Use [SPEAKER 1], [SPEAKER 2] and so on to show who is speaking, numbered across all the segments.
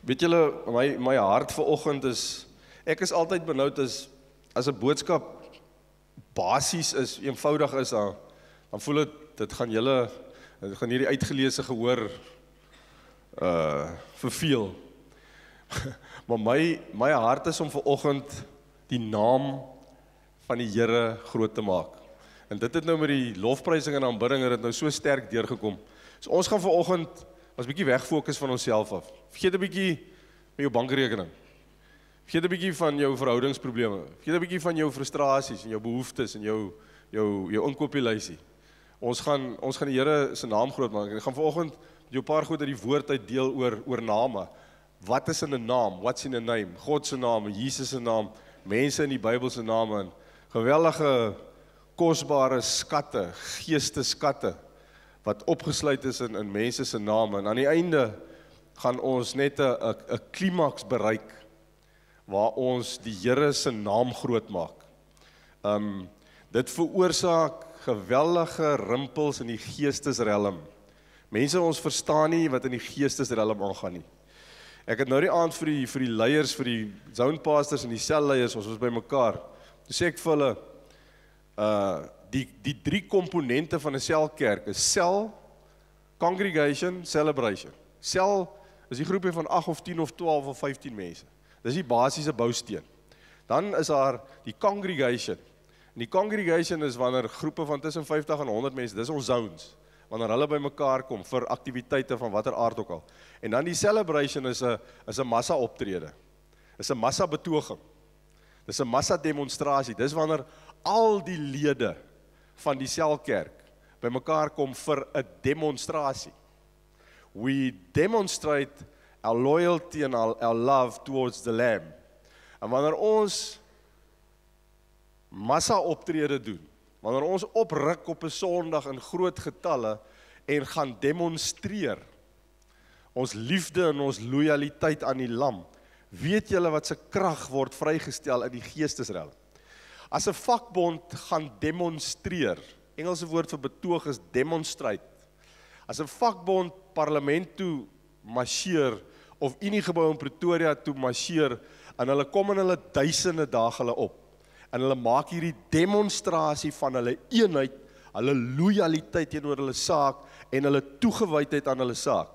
[SPEAKER 1] Weet julle, my hart vanoggend is, ek is altyd benoud as 'n boodskap basies is, eenvoudig is, dan voel dit gaan hierdie uitgeleese gehoor verveel. Maar my hart is om vanoggend die naam van die Here groot te maak. En dit het nou met die lofprysing en aanbidding het dit nou so sterk deurgekom. So ons gaan vanoggend ons bietjie wegfokus van onsself af. Vergeet 'n bietjie met jou bankrekening. Vergeet 'n bietjie van jou verhoudingsprobleme. Vergeet 'n bietjie van jou frustrasies en jou behoeftes en jou inkopieslysie. Ons gaan die Here se naam groot maak. Ek gaan vanoggend met jou 'n paar goed uit die woord uit deel oor name. Wat is in 'n naam? What's in a name? God se naam, Jesus se naam, mense in die Bybel se name en geweldige kosbare skatte, geesteskatte wat opgesluit is in mense se name. En aan die einde gaan ons net 'n klimaks bereik waar ons die Here se naam groot maak. Dit veroorsaak geweldige rimpels in die geestesrelm. Mense ons verstaan nie wat in die geestesrelm aangaan nie. Ek het nou die aand vir die leiers, vir die zone pastors en die selleiers, ons was by mekaar. Toe sê ek vir hulle, die 3 komponente van 'n selkerk is sel, congregation, celebration. Sel is die groepie van 8 of 10 of 12 of 15 mense. Dis die basiese bousteen. Dan is daar die congregation. En die congregation is wanneer groepe van tussen 50 en 100 mense, dis ons zones, wanneer hulle by mekaar kom vir aktiwiteite van watter aard ook al. En dan die celebration is 'n massa optrede. Is 'n massa betoging. Dis 'n massa demonstrasie. Dis wanneer al die lede van die selkerk by mekaar kom vir 'n demonstrasie. We demonstrate our loyalty and our love towards the Lamb. En wanneer ons massa optrede doen, wanneer ons opruk op 'n Sondag in groot getalle en gaan demonstreer ons liefde en ons lojaliteit aan die Lam, weet julle wat se krag word vrygestel in die geestesrelm. As 'n vakbond gaan demonstreer, Engelse woord vir betoog is demonstrate. As 'n vakbond parlement toe marcheer of Uniegebou in Pretoria toe marcheer en hulle kom in hulle duisende daag hulle op en hulle maak hierdie demonstrasie van hulle eenheid, hulle lojaliteit teenoor hulle saak en hulle toegewydheid aan hulle saak.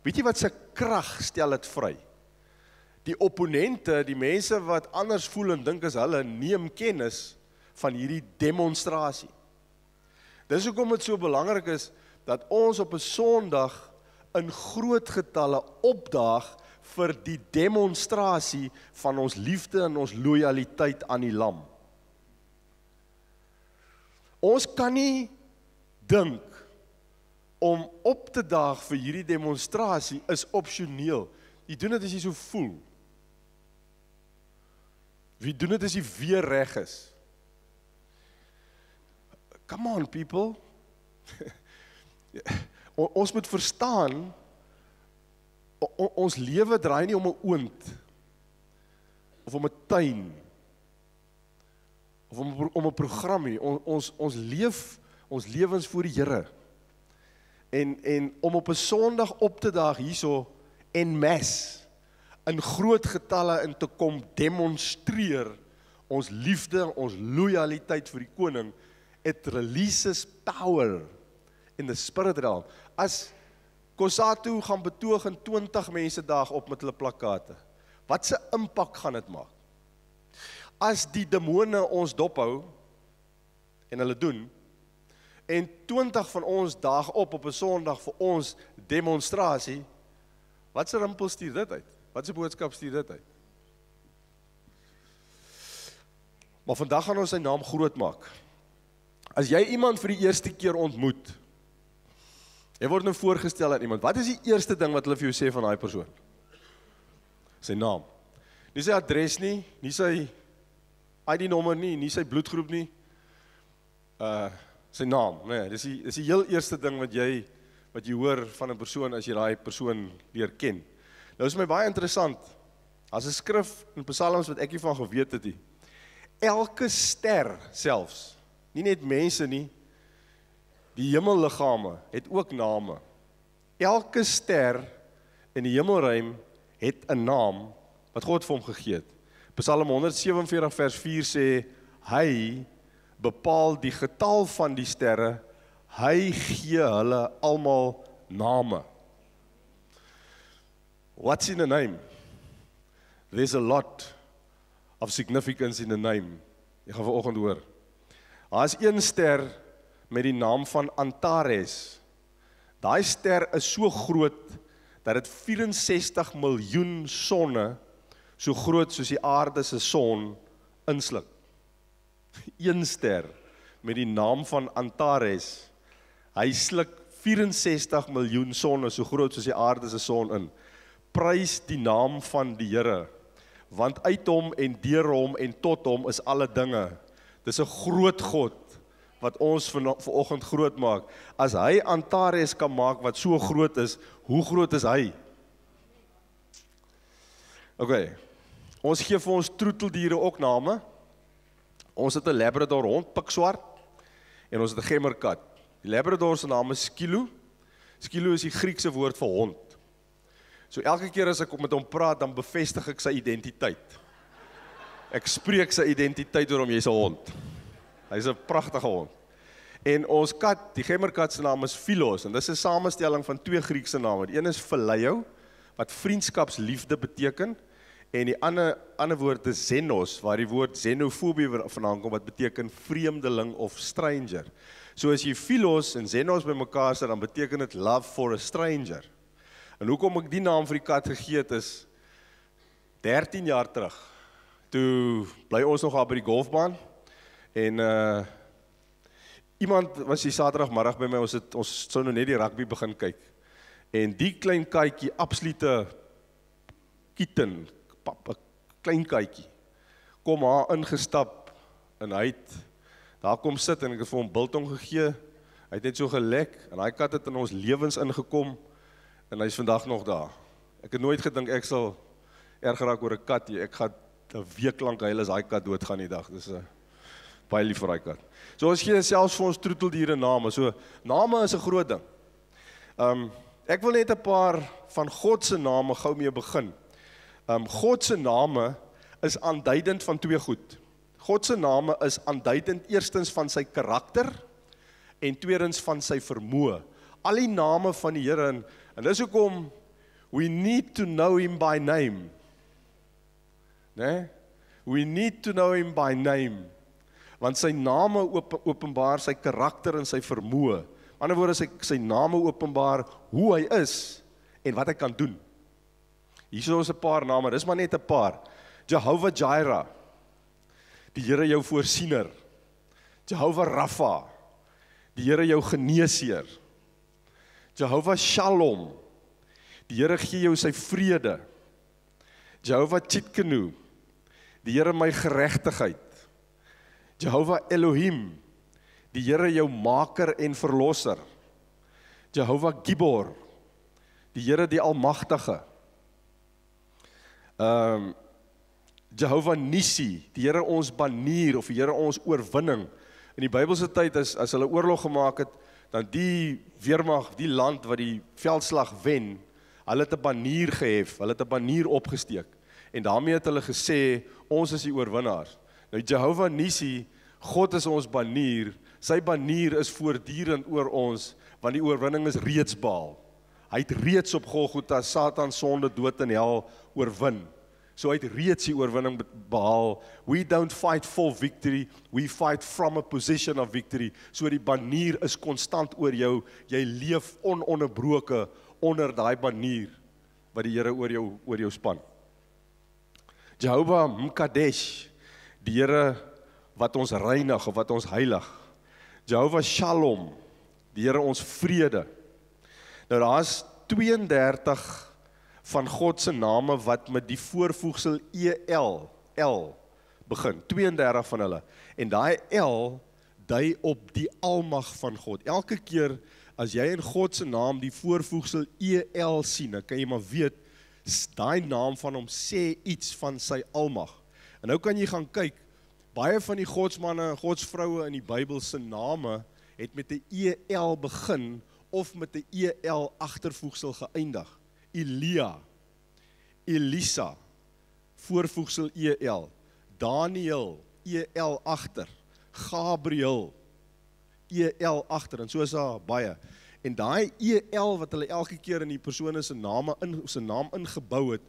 [SPEAKER 1] Weet jy wat se krag stel dit vry? Die opponente, die mense wat anders voel en dink as hulle, neem kennis van hierdie demonstrasie. Dis hoekom dit so belangrik is dat ons op 'n Sondag in groot getalle opdaag vir die demonstrasie van ons liefde en ons lojaliteit aan die Lam. Ons kan nie dink om op te daag vir hierdie demonstrasie is opsioneel. Jy doen dit as jy so voel. Wie doen dit as jy weer reg is? Come on people. Ons moet verstaan, ons lewe draai nie om 'n oond, of om 'n tuin, of om 'n program nie. Ons leef ons lewens voor die Here. En om op 'n Sondag op te daag hierso en masse in groot getalle in te kom demonstreer ons liefde, ons lojaliteit vir die koning, it releases power in the spirit realm. As Kosatu gaan betoog en 20 mense daag op met hulle plakkate, wat se impak gaan dit maak? As die demone ons dophou, en hulle doen, en 20 van ons daag op 'n Sondag vir ons demonstrasie, wat se rimpel stuur dit uit? Wat se boodskap stuur dit uit? Maar vandag gaan ons sy naam groot maak. As jy iemand vir die eerste keer ontmoet, jy word nou voorgestel aan iemand, wat is die eerste ding wat hulle vir jou sê van daai persoon? Sy naam. Nie sy adres nie, nie sy ID-nommer nie sy bloedgroep nie. Sy naam, nee, dis die heel eerste ding wat jy hoor van 'n persoon as jy daai persoon leer ken. Nou is my baie interessant, as 'n skrif in Psalms wat ek nie van geweet het nie, elke ster selfs, nie net mense nie, die hemelliggame het ook name. Elke ster in die hemelruim het 'n naam wat God vir hom gegee het. Psalm 147 vers 4 sê, hy bepaal die getal van die sterre, hy gee hulle almal name. What's in a name? There's a lot of significance in a name. Jy gaan vanoggend hoor. Daar is een ster met die naam van Antares. Daai ster is so groot dat dit 64 miljoen sonne so groot soos die aarde se son insluk. Een ster met die naam van Antares. Hy sluk 64 miljoen sonne so groot soos die aarde se son in. Prys die naam van die Here, want uit hom en deur hom en tot hom is alle dinge. Dis 'n groot God wat ons vanoggend groot maak. As hy Antares kan maak wat so groot is, hoe groot is hy? Okay. Ons gee vir ons troeteldiere ook name. Ons het 'n Labrador hond, pikswart, en ons het 'n gemmerkat. Die Labrador se naam is Skilo. Skilo is die Griekse woord vir hond. So elke keer as ek met hom praat, dan bevestig ek sy identiteit. Ek spreek sy identiteit oor hom, jy's 'n hond. Hy's 'n pragtige hond. En ons kat, die gemmerkat se naam is Philos, en dis 'n samestelling van twee Griekse name. Die een is Phileio, wat vriendskapsliefde beteken, en die ander woord is Xenos, waar die woord xenofobie vandaan kom, wat beteken vreemdeling of stranger. So as jy Philos en Xenos by mekaar sit, dan beteken dit love for a stranger. En hoekom ek die naam vir die kat gegee het is, 13 jaar terug, toe bly ons nog al by die golfbaan, en iemand was die Saterdagmiddag by my, ons sou nou net die rugby begin kyk, en die klein katjie, absolute kitten, klein katjie, kom haar ingestap, en hy het daar kom sit, en ek het vir hom biltong gegee, hy het net so gelek, en hy kat het in ons lewens ingekom, en hy is vandag nog daar. Ek het nooit gedink ek sal erg raak oor 'n kat, ek gaan 'n week lank huil as daai kat doodgaan die dag, dis baie lief vir daai kat. So ons gee selfs vir ons troeteldiere name, so name is 'n groot ding. Ek wil net 'n paar van God se name gou mee begin. God se name is aanduidend van twee goed. God se name is aanduidend eerstens van sy karakter en tweedens van sy vermoë. Al die name van die Here, en dis hoekom we need to know him by name. Nee? We need to know him by name. Want sy name openbaar sy karakter en sy vermoë. Aan die ander woorde, sy name openbaar hoe hy is en wat hy kan doen. Hier is ons 'n paar name, dis maar net 'n paar. Jehovah Jireh, die Here jou voorsiener. Jehovah Rapha, die Here jou geneesheer. Jehovah Shalom, die Here gee jou sy vrede. Jehovah Tsidkenu, die Here my geregtigheid. Jehovah Elohim, die Here jou maker en verlosser. Jehovah Gibor, die Here die almagtige. Jehovah Nissi, die Here ons banier, of die Here ons oorwinning. In die Bybelse tyd, as hulle oorlog gemaak het, dan die weermag, die land wat die veldslag wen, hulle het 'n banier gehef, hulle het 'n banier opgesteek, en daarmee het hulle gesê, ons is die oorwinnaars. Nou Jehovah Nissi, God is ons banier, sy banier is voortdurend oor ons, want die oorwinning is reeds behaal. Hy het reeds op Golgotha Satan, sonde, dood en hel oorwin. So hy het reeds die oorwinning behaal. We don't fight for victory, we fight from a position of victory. So die banier is konstant oor jou, jy leef ononderbroke onder daai banier, wat die Here oor jou span. Jehovah Mkadesh, die Here wat ons reinig, of wat ons heilig. Jehovah Shalom, die Here ons vrede. Nou daar is 32 van God se name wat met die voorvoegsel EL begin, 32 van hulle, en daai L dui op die almag van God. Elke keer as jy in God se naam die voorvoegsel EL sien, dan kan jy maar weet, daai naam van hom sê iets van sy almag. En nou kan jy gaan kyk, baie van die godsmanne en godsvroue in die Bybel se name het met 'n EL begin of met 'n EL agtervoegsel geëindig. Elia, Elisa, voorvoegsel EL, Daniel, EL agter, Gabriel, EL agter, en so is daar baie. En daai EL wat hulle elke keer in die persoon se naam ingebou het,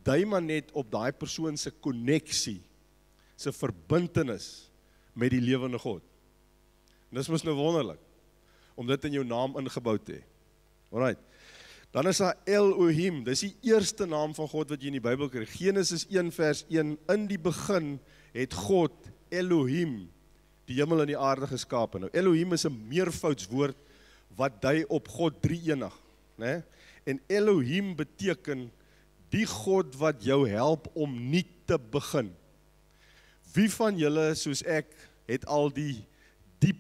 [SPEAKER 1] dui maar net op daai persoon se koneksie, se verbintenis met die lewende God. En dis mos nou wonderlik, om dit in jou naam ingebou te hê. Alright. Dan is daar Elohim, dis die eerste naam van God wat jy in die Bybel kry. Genesis 1 vers 1, in die begin het God, Elohim, die hemel en die aarde geskape. Nou, Elohim is 'n meervoudswoord wat dui op God drie-enig, né? En Elohim beteken die God wat jou help om nuut te begin. Wie van julle, soos ek, het al die diep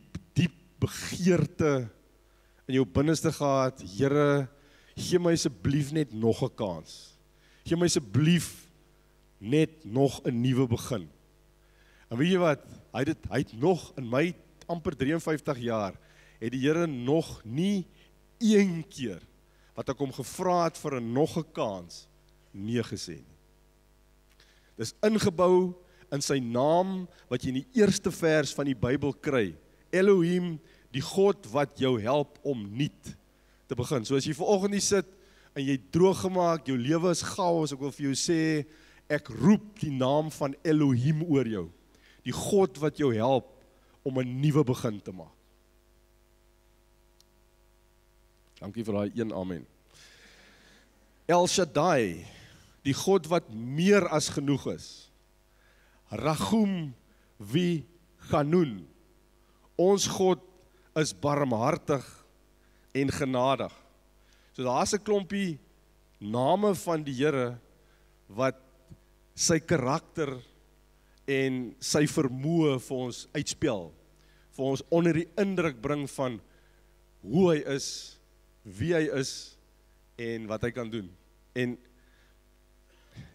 [SPEAKER 1] begeerte in jou binneste gehad, Here, gee my asseblief net nog 'n kans. Gee my asseblief net nog 'n nuwe begin. En weet jy wat, hy het nog, in my amper 53 jaar, het die Here nog nie een keer, wat ek hom gevra het vir 'n nog 'n kans, nee gesê nie. Dis ingebou in sy naam, wat jy in die eerste vers van die Bybel kry. Elohim, die God wat jou help om nuut te begin. So as jy vanoggend hier sit, en jy droog gemaak, jou lewe is chaos, ek wil vir jou sê, ek roep die naam van Elohim oor jou. Die God wat jou help om 'n nuwe begin te maak. Dankie vir daai een amen. El Shaddai, die God wat meer as genoeg is. Rachum wie Ganun, ons God is barmhartig en genadig. So daar's 'n klompie name van die Here wat sy karakter en sy vermoë vir ons uitspel, vir ons onder die indruk bring van hoe hy is, wie hy is en wat hy kan doen. En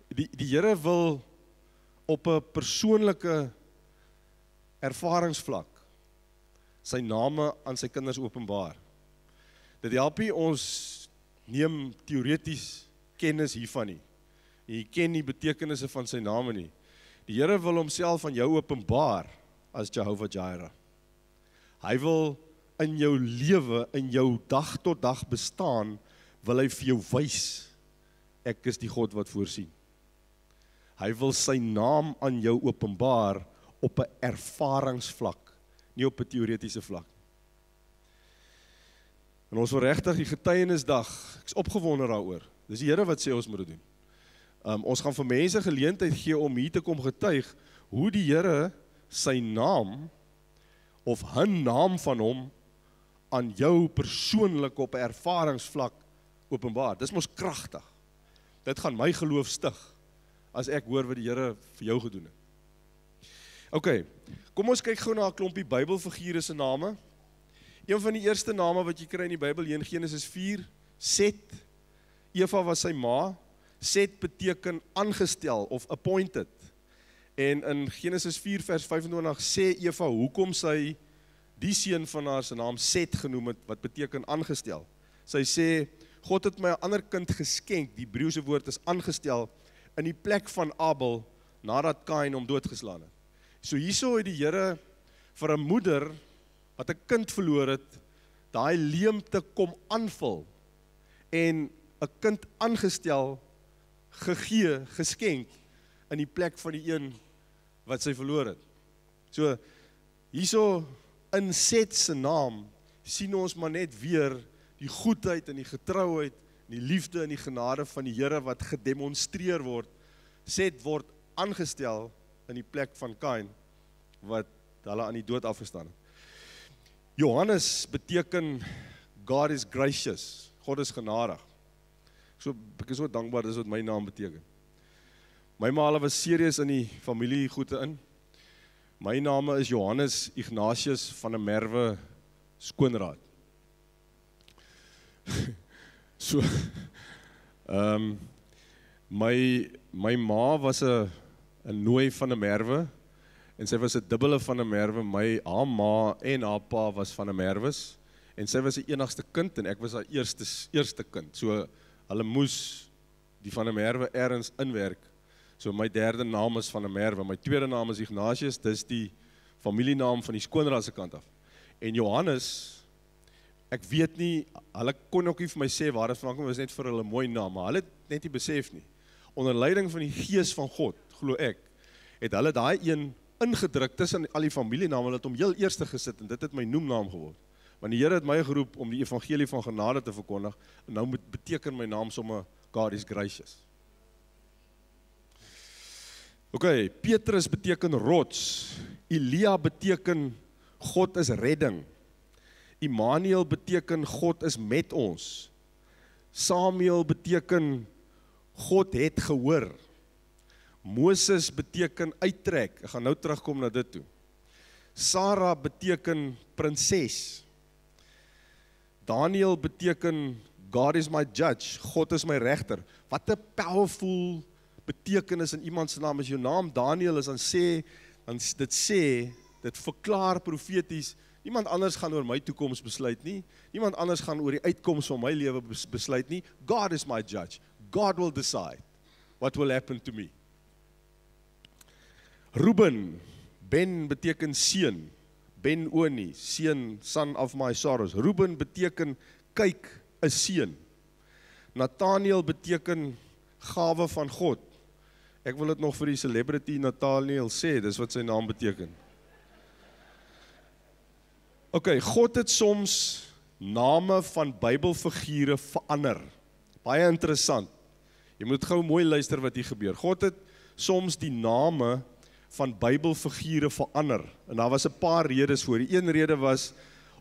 [SPEAKER 1] die Here wil op 'n persoonlike ervaringsvlak sy name aan sy kinders openbaar. Dit help nie ons neem teoreties kennis hiervan nie. Jy ken nie betekenisse van sy name nie. Die Here wil homself aan jou openbaar as Jehovah Jireh. Hy wil in jou lewe, in jou dag tot dag bestaan, wil hy vir jou wys, ek is die God wat voorsien. Hy wil sy naam aan jou openbaar op 'n ervaringsvlak, nie op 'n teoretiese vlak. En ons wil regtig die getuienisdag, ek is opgewonde daaroor. Dis die Here wat sê ons moet dit doen. Ons gaan vir mense geleentheid gee om hier te kom getuig hoe die Here sy naam of 'n naam van hom aan jou persoonlik op 'n ervaringsvlak openbaar. Dis mos kragtig. Dit gaan my geloof stig as ek hoor wat die Here vir jou gedoen het. OK, kom ons kyk gou na 'n klompie Bybelfigure se name. Een van die eerste name wat jy kry in die Bybel hier in Genesis 4, Set. Eva was sy ma. Set beteken aangestel of appointed. En in Genesis 4 vers 25 sê Eva hoekom sy die seun van haar se naam Set genoem het, wat beteken aangestel. Sy sê, God het my 'n ander kind geskenk, die Hebreëse woord is aangestel, in die plek van Abel, nadat Kain hom doodgeslaan het. So hierso het die Here vir 'n moeder, wat 'n kind verloor het, daai leemte kom aanvul, en 'n kind aangestel, gegee, geskenk, in die plek van die een, wat sy verloor het. So, hierso, in Set se naam, sien ons maar net weer, die goedheid en die getrouheid, die liefde en die genade van die Here wat gedemonstreer word. Set word aangestel in die plek van Kain, wat hulle aan die dood afgestaan het. Johannes beteken God is gracious, God is genadig. Ek is so dankbaar, dis wat my naam beteken. My ma was serieus in die familiegoede in. My naam is Johannes Ignatius van der Merwe Skoonraad. So, my ma was 'n nooi van der Merwe, en sy was 'n dubbele van der Merwe. Haar ma en haar pa was van der Merwes, en sy was die enigste kind, en ek was haar eerste kind. So, hulle moes die Van der Merwe ergens inwerk. So my derde naam is Van der Merwe, my tweede naam is Ignatius, dis die familienaam van die skoonra se kant af. En Johannes, ek weet nie, hulle kon ook nie vir my sê waar dit vandaan kom, was net vir hulle mooi naam, maar hulle het net nie besef nie. Onder leiding van die Gees van God, glo ek, het hulle daai een ingedruk tussen al die familiename, hulle het hom heel eerste gesit en dit het my noemnaam geword. Want die Here het my geroep om die evangelie van genade te verkondig en nou beteken my naam sommer God is gracious. Ok, Petrus beteken rots, Elia beteken God is redding, Immanuel beteken God is met ons, Samuel beteken God het gehoor, Moses beteken uittrek, ek gaan nou terugkom na dit toe, Sarah beteken prinses, Daniel beteken God is my judge, God is my regter. Wat 'n powerful betekenis in iemand se naam. As jou naam Daniel is, dan dit verklaar profeties, niemand anders gaan oor my toekoms besluit nie, niemand anders gaan oor die uitkoms van my lewe besluit nie, God is my judge, God will decide what will happen to me. Reuben, Ben beteken seun, Ben-Oni, seun, son of my sorrows. Reuben beteken kyk, 'n seun. Nathaniel beteken gawe van God. Ek wil dit nog vir die celebrity Nathaniel sê, dis wat sy naam beteken. Ok, God het soms name van Bybelfigure verander. Baie interessant. Jy moet gou mooi luister wat hier gebeur. God het soms die name van Bybelfigure verander. En daar was 'n paar redes voor. Die een rede was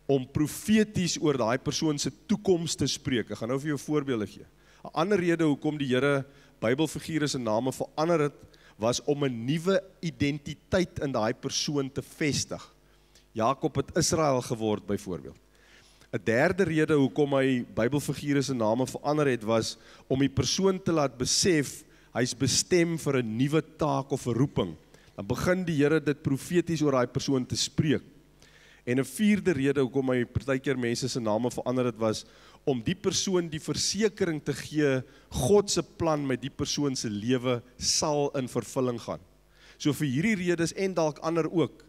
[SPEAKER 1] om profeties oor daai persoon se toekoms te spreek. Ek gaan nou vir jou voorbeelde gee. 'n Ander rede hoekom die Here Bybelfigure se name verander het, was om 'n nuwe identiteit in daai persoon te vestig. Jakob het Israel geword byvoorbeeld. 'n Derde rede hoekom hy Bybelfigure se name verander het, was om die persoon te laat besef hy's bestem vir 'n nuwe taak of 'n roeping. Dan begin die Here dit profeties oor daai persoon te spreek. En 'n vierde rede hoekom hy partykeer mense se name verander het, was om die persoon die versekering te gee, God se plan met die persoon se lewe sal in vervulling gaan. So vir hierdie redes en dalk ander ook,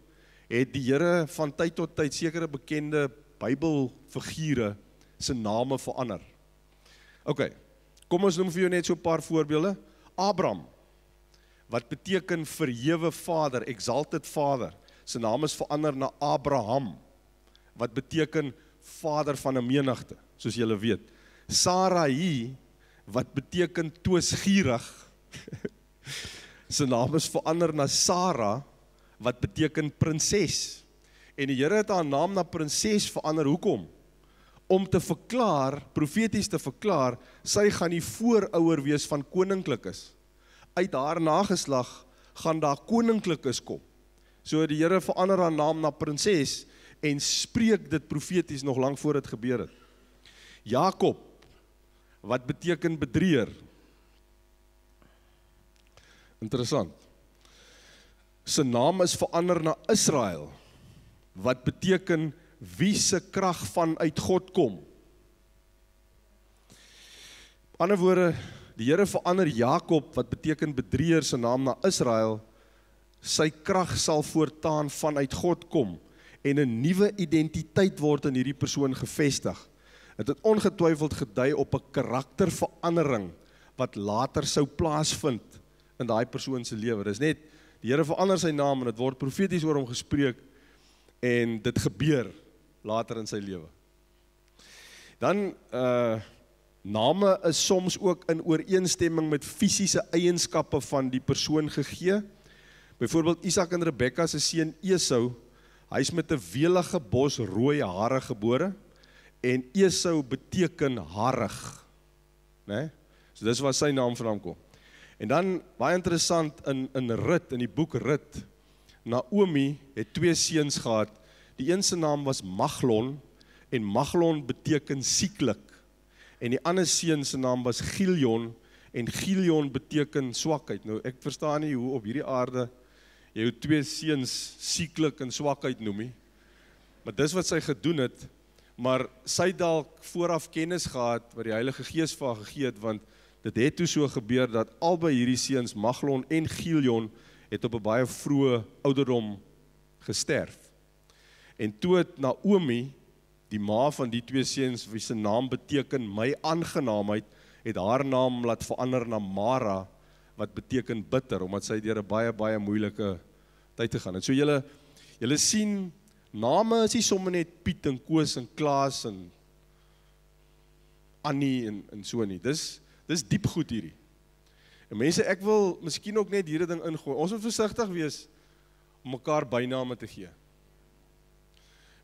[SPEAKER 1] het die Here van tyd tot tyd sekere bekende Bybelfigure se name verander. Ok, kom ons noem vir jou net so 'n paar voorbeelde. Abraham, wat beteken verhewe vader, exalted father, sy naam is verander na Abraham, wat beteken vader van 'n menigte, soos julle weet. Sarai, wat beteken toosgierig, sy naam is verander na Sarah, wat beteken prinses. En die Here het haar naam na prinses verander, hoekom? Om te verklaar, profeties te verklaar, sy gaan die voorouer wees van koninklikes. Uit haar nageslag gaan daar koninklikes kom. So die Here verander haar naam na prinses en spreek dit profeties nog lank voor dit gebeur het. Jakob, wat beteken bedrieër. Interessant. Sy naam is verander na Israel, wat beteken wie se krag vanuit God kom. Op ander woorde, die Here verander Jakob, wat beteken bedrieër, sy naam na Israel, sy krag sal voortaan vanuit God kom, en 'n nuwe identiteit word in hierdie persoon gevestig. Het het ongetwyfeld gedui op 'n karakterverandering, wat later sou plaasvind in daai persoon se lewe. Dis net, die Here verander sy naam, en dit word profeties oor hom gespreek, en dit gebeur later in sy lewe. Dan, name is soms ook in ooreenstemming met fisiese eienskappe van die persoon gegee. Byvoorbeeld Isak en Rebekka se seun Esau, hy is met 'n welige bos rooi hare gebore, en Esau beteken harig. Nee? So dis waar sy naam vandaan kom. En dan, baie interessant, in Rut, in die boek Rut, Naomi het 2 seuns gehad. Die een se naam was Maglon, en Maglon beteken sieklik. En die ander seun se naam was Gilion, en Gilion beteken swakheid. Nou, ek verstaan nie hoe op hierdie aarde jy jou 2 seuns sieklik en swakheid noem nie. Maar dis wat sy gedoen het, maar sy dalk vooraf kennis gehad, wat die Heilige Gees vir haar gegee het, want dit het toe so gebeur dat albei hierdie seuns, Maglon en Gilion, het op 'n baie vroeë ouderdom gesterf. En toe het Naomi, die ma van die twee seuns, wie se naam beteken my aangenaamheid, het haar naam laat verander na Mara, wat beteken bitter, omdat sy deur 'n baie moeilike tyd gegaan het. So julle sien, name is nie sommer net Piet en Koos en Klaas en Annie en so nie. Dis diep goed hierdie. En mense, ek wil miskien ook net hierdie ding ingooi. Ons moet versigtig wees om mekaar byname te gee.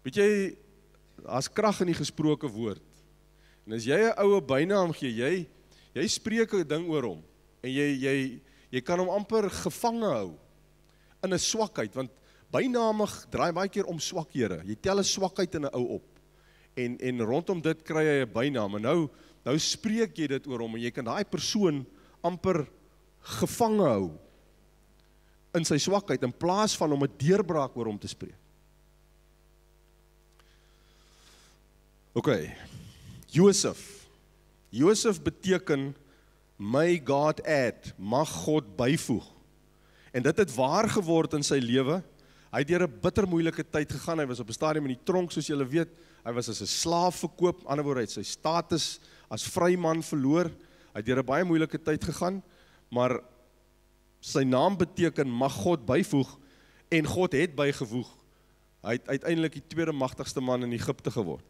[SPEAKER 1] Weet jy, daar's krag in die gesproke woord. En as jy 'n oue bynaam gee, jy spreek 'n ding oor hom. En jy kan hom amper gevange hou in 'n swakheid, want byname draai baie keer om swakhede. Jy tel 'n swakheid in 'n ou op. En rondom dit kry jy 'n bynaam. En nou spreek jy dit oor hom en jy kan daai persoon amper gevange hou in sy swakheid in plaas van om 'n deurbraak oor hom te spreek. Okay. Josef beteken may God add, mag God byvoeg. En dit het waar geword in sy lewe. Hy het deur 'n bittermoeilike tyd gegaan. Hy was op 'n stadium in die tronk, soos julle weet. Hy was as 'n slaaf verkoop, ander woorde, hy het sy status as vryman verloor. Hy het deur 'n baie moeilike tyd gegaan, maar sy naam beteken mag God byvoeg en God het bygevoeg. Hy het uiteindelik die tweede magtigste man in Egipte geword.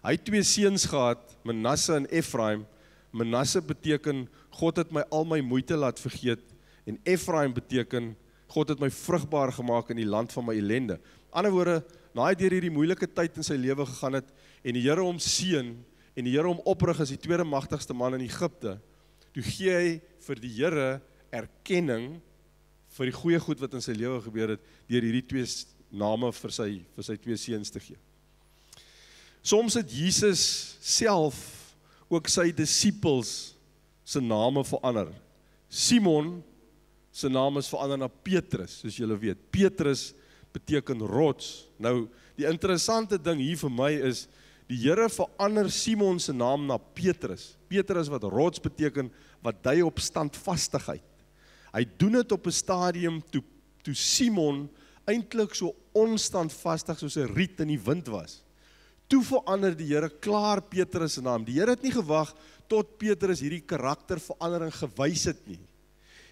[SPEAKER 1] Hy het twee seuns gehad, Manasse en Efraim. Manasse beteken God het my al my moeite laat vergeet en Efraim beteken God het my vrugbaar gemaak in die land van my ellende. Ander woorde, na hy deur hierdie moeilike tyd in sy lewe gegaan het en die Here hom seën en die Here hom oprig as die tweede magtigste man in Egipte, toe gee hy vir die Here erkenning vir die goeie goed wat in sy lewe gebeur het deur hierdie twee name vir sy twee seuns te gee. Soms het Jesus self ook sy disippels se name verander. Simon se naam is verander na Petrus, soos julle weet. Petrus beteken rots. Nou, die interessante ding hier vir my is, die Here verander Simon se naam na Petrus. Petrus wat rots beteken, wat dui op standvastigheid. Hy doen dit op 'n stadium toe Simon eintlik so onstandvastig soos 'n riet in die wind was. Toe verander die Here klaar Petrus se naam. Die Here het nie gewag tot Petrus hierdie karakterverandering gewys het nie.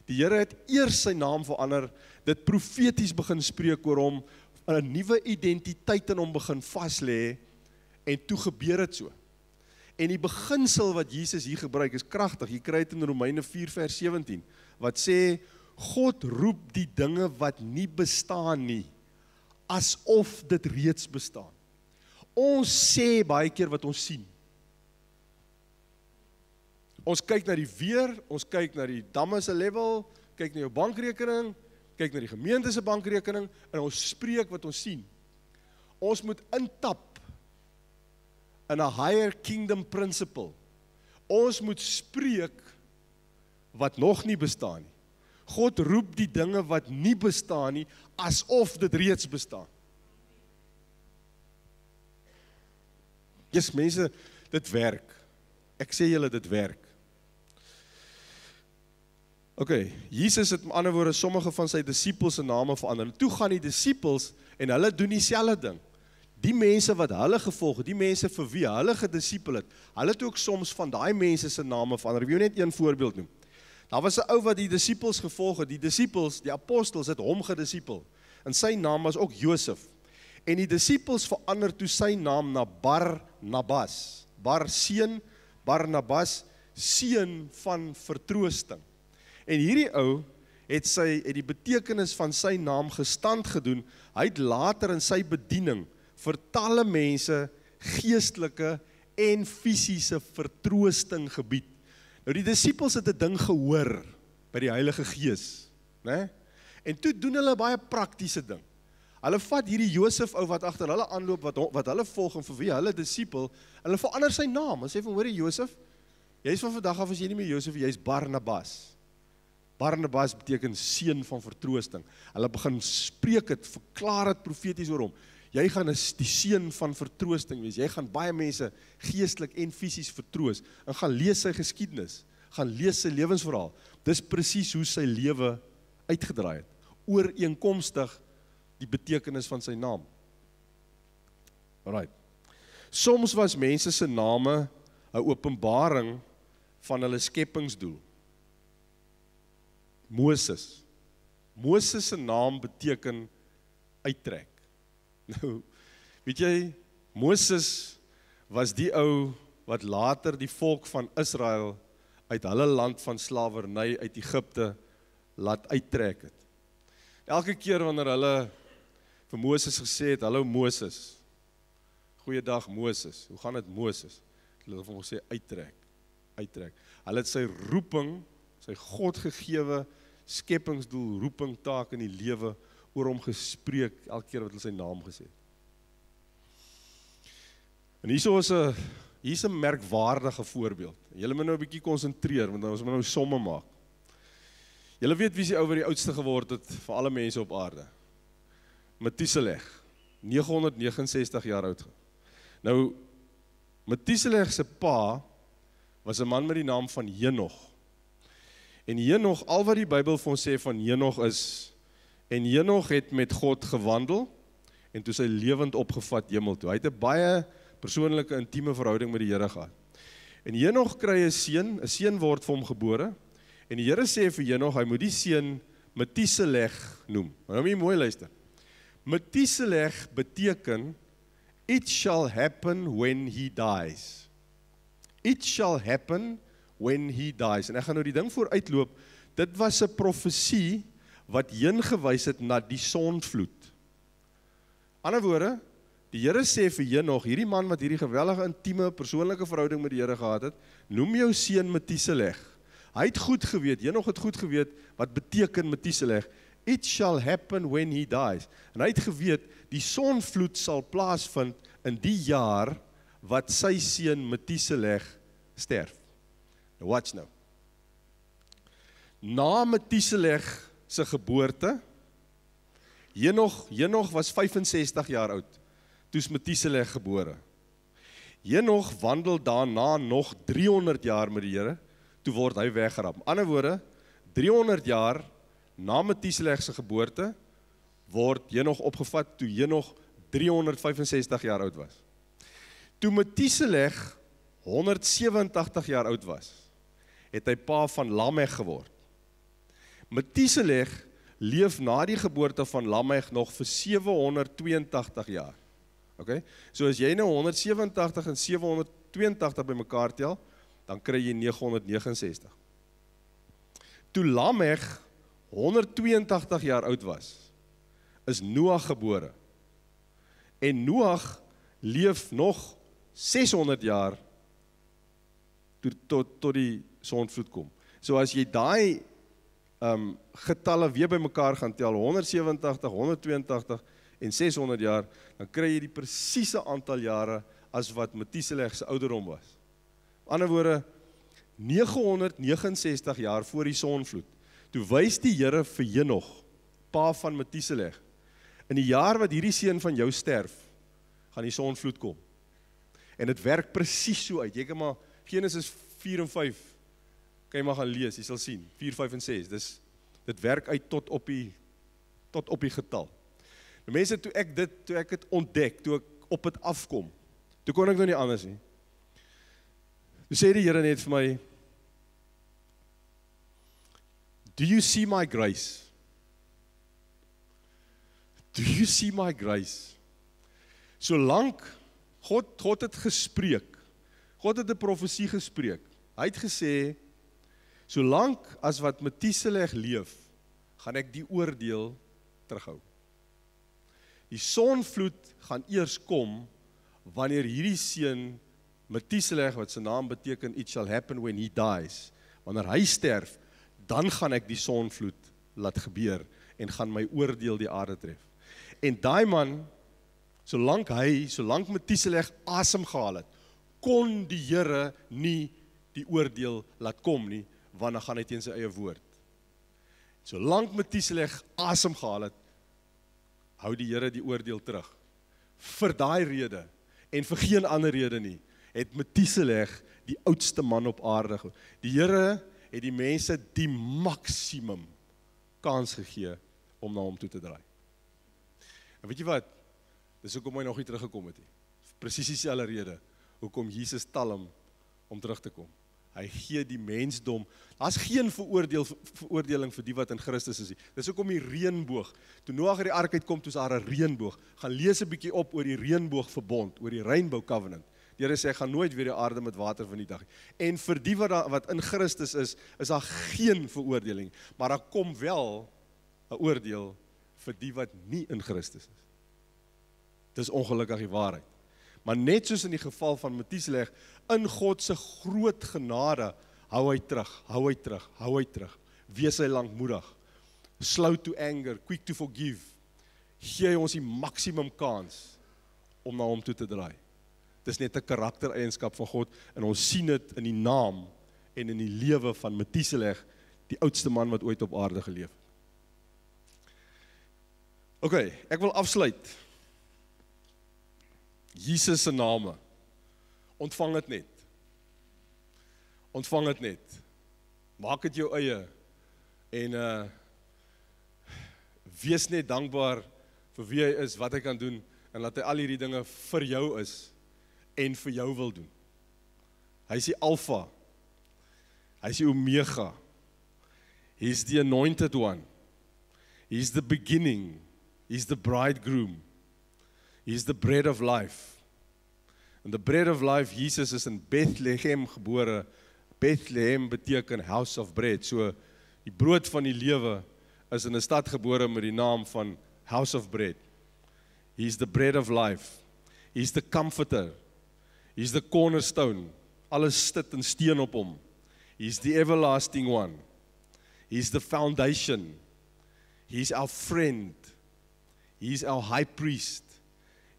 [SPEAKER 1] Die Here het eers sy naam verander, dit profeties begin spreek oor hom, 'n nuwe identiteit in hom begin vas lê, en toe gebeur dit so. En die beginsel wat Jesus hier gebruik is kragtig. Jy kry dit in Romeine 4 vers 17, wat sê, God roep die dinge wat nie bestaan nie, asof dit reeds bestaan. Ons sê baie keer wat ons sien. Ons kyk na die weer, ons kyk na die damme se level, kyk na jou bankrekening, kyk na die gemeente se bankrekening, en ons spreek wat ons sien. Ons moet intap in 'n higher kingdom principle. Ons moet spreek wat nog nie bestaan nie. God roep die dinge wat nie bestaan nie, asof dit reeds bestaan. Yes, mense, dit werk. Ek sê julle, dit werk. Okay, Jesus het met ander woorde sommige van sy disippels se name verander. Toe gaan die disippels en hulle doen dieselfde ding. Die mense wat hulle gevolg het, die mense vir wie hulle gedisipel het, hulle het ook soms van daai mense se name verander. Ek wil net een voorbeeld noem. Daar was 'n ou wat die disippels gevolg het. Die disippels, die apostels het hom gedisipel. En sy naam was ook Josef. En die disippels verander toe sy naam na Barnabas. Bar seun, Barnabas, seun van vertroosting. En hierdie ou het die betekenis van sy naam gestand gedoen. Hy het later in sy bediening vir talle mense geestelike en fisiese vertroosting gebied. Nou die disippels het 'n ding gehoor by die Heilige Gees, né? En toe doen hulle baie praktiese ding. Hulle vat hierdie Josef ou wat agter hulle aanloop, wat hulle volg en vir wie hulle disipel, hulle verander sy naam. Hulle sê van, hoor jy Josef, jy is van vandag af as jy nie meer Josef, jy is Barnabas. Barnabas beteken seun van vertroosting. Hulle begin spreek het, verklaar het profeties oor hom. Jy gaan die seun van vertroosting wees. Jy gaan baie mense geestelik en fisies vertroos. En gaan lees sy geskiedenis. gaan lees sy lewensverhaal. Dis presies hoe sy lewe uitgedraai het, ooreenkomstig die betekenis van sy naam. Alright. Soms was mense se name 'n openbaring van hulle skepingsdoel. Moses. Moses se naam beteken uittrek. Nou, weet jy, Moses was die ou wat later die volk van Israel uit hulle land van slawerny uit Egipte laat uittrek het. Elke keer wanneer hulle vir Moses gesê het, hallo Moses, goeiedag Moses, hoe gaan dit Moses? Hulle het vir hom gesê, uittrek. Hulle het sy roeping, sy God gegewe skepingsdoel, roeping, taak in die lewe oor hom gespreek, elke keer wat hulle sy naam gesê het. En hier is 'n merkwaardige voorbeeld. Julle moet nou 'n bietjie konsentreer, want ons moet nou somme maak. Julle weet wie is die ou wat die oudste geword het vir alle mense op aarde? Methuselah, 969 jaar oud. Nou, Methuselah se pa was 'n man met die naam van Henog. En Henog, al wat die Bybel vir ons sê van Henog is, en Henog het met God gewandel, en toe sy lewend opgevat hemel toe. Hy het 'n baie persoonlike, intieme verhouding met die Here gehad. En Henog kry 'n seun word vir hom gebore, en die Here sê vir Henog, hy moet die seun Methuselah noem. Nou moet jy mooi luister. Methuselah beteken, it shall happen when he dies. It shall happen when he dies. En ek gaan nou die ding vooruitloop, dit was 'n profesie wat heen gewys het na die sonvloed. Ander woorde, die Here sê vir Henog, hierdie man wat hierdie geweldige intieme persoonlike verhouding met die Here gehad het, noem jou seun Methuselah. Hy het goed geweet, Henog het goed geweet wat beteken Methuselah. It shall happen when he dies. En hy het geweet, die sonvloed sal plaasvind in die jaar wat sy seun Methuselah sterf. Nou watch nou. Na Methuselah se geboorte, Henog was 65 jaar oud, toe is Methuselah gebore. Henog wandel daarna nog 300 jaar met die Here, toe word hy weggerap. Met ander woorde, 300 jaar na Methuselah se geboorte, word Henog opgevat toe Henog 365 jaar oud was. Toe Methuselah 187 jaar oud was, het hy pa van Lameg geword. Methuselah leef na die geboorte van Lameg nog vir 782 jaar. Okay? So as jy nou 187 en 782 by mekaar tel, dan kry jy 969. Toe Lameg 182 jaar oud was, is Noag gebore. En Noag leef nog 600 jaar tot die sonvloed kom. So as jy daai getalle weer by mekaar gaan tel, 187, 182 en 600 jaar, dan kry jy die presiese aantal jare as wat Methuselah se ouderdom was. Aan die ander woorde, 969 jaar voor die sonvloed, toe wys die Here vir Henog, pa van Methuselah, in die jaar wat hierdie seun van jou sterf, gaan die sonvloed kom. En dit werk presies so uit. Jy kan maar Genesis 4 en 5 kan jy maar gaan lees, jy sal sien, 4, 5 en 6, dit werk uit tot op die getal. Nou mense, toe ek het ontdek, toe ek op het afkom, toe kon ek nou nie anders nie. Toe sê die Here net vir my, do you see my grace? Do you see my grace? Solank God het gespreek, God het 'n profesie gespreek, hy het gesê, solank as wat Methuselah leef, gaan ek die oordeel terughou. Die sonvloed gaan eers kom, wanneer hierdie seun, Methuselah, wat sy naam beteken, it shall happen when he dies, wanneer hy sterf, dan gaan ek die sonvloed laat gebeur, en gaan my oordeel die aarde tref. En daai man, solank Methuselah asem gehaal het, kon die Here nie die oordeel laat kom nie, want dan gaan hy teen sy eie woord. Solank Methuselah asem gehaal het, hou die Here die oordeel terug. Vir daai rede, en vir geen ander rede nie, het Methuselah die oudste man op aarde. Die Here het die mense die maksimum kans gegee om na hom toe te draai. En weet jy wat? Dis hoekom hy nog nie teruggekom het nie. Presies dieselfde rede hoekom Jesus talm om terug te kom. Hy gee die mensdom, daar's geen veroordeling vir die wat in Christus is nie. Dis hoekom die reënboog, toe Noag uit die ark uitkom, toe is daar 'n reënboog. Gaan lees 'n bietjie op oor die reënboogverbond, oor die Rainbow Covenant. Die Here sê, ek gaan nooit weer die aarde met water vernietig nie. En vir die wat in Christus is daar geen veroordeling, maar daar kom wel 'n oordeel vir die wat nie in Christus is. Dis ongelukkig die waarheid. Maar net soos in die geval van Methuselah, in God se groot genade, hou hy terug. Wees hy lankmoedig. Slow to anger, quick to forgive. Gee hy ons die maksimum kans om na hom toe te draai. Dis net 'n karaktereienskap van God en ons sien dit in die naam en in die lewe van Methuselah, die oudste man wat ooit op aarde geleef het. OK, ek wil afsluit. Jesus se name. Ontvang dit net. Ontvang dit net. Maak dit jou eie. En wees net dankbaar vir wie hy is, wat hy kan doen, en laat hy al hierdie dinge vir jou is en vir jou wil doen. Hy is die Alpha. Hy is die Omega. He is the anointed one. He is the beginning. He is the bridegroom. He is the bread of life. And the bread of life, Jesus is in Bethlehem gebore. Bethlehem beteken house of bread. So, die brood van die lewe is in 'n stad gebore met die naam van house of bread. He is the bread of life. He is the comforter. He is the cornerstone. Alles sit en steen op hom. He is the everlasting one. He is the foundation. He is our friend. He is our high priest.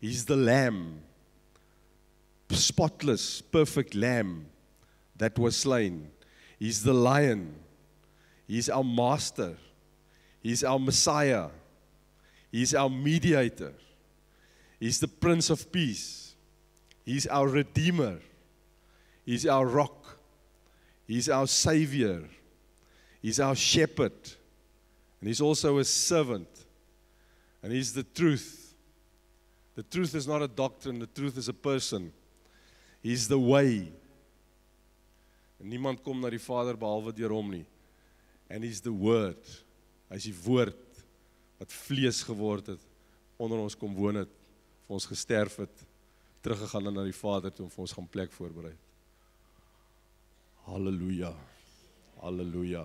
[SPEAKER 1] He is the lamb. Spotless, perfect lamb that was slain. He is the lion. He is our master. He is our Messiah. He is our mediator. He is the Prince of Peace. He is our Redeemer. He is our rock. He is our Savior. He is our shepherd. And He's also a servant. And He's the truth. The truth is not a doctrine, the truth is a person. He's the way. En niemand kom na die Vader behalwe deur hom nie. And He's the word. Hy is die woord wat vlees geword het, onder ons kom woon het, vir ons gesterf het, teruggegaan na die Vader toe om vir ons gaan plek voorberei. Halleluja. Halleluja.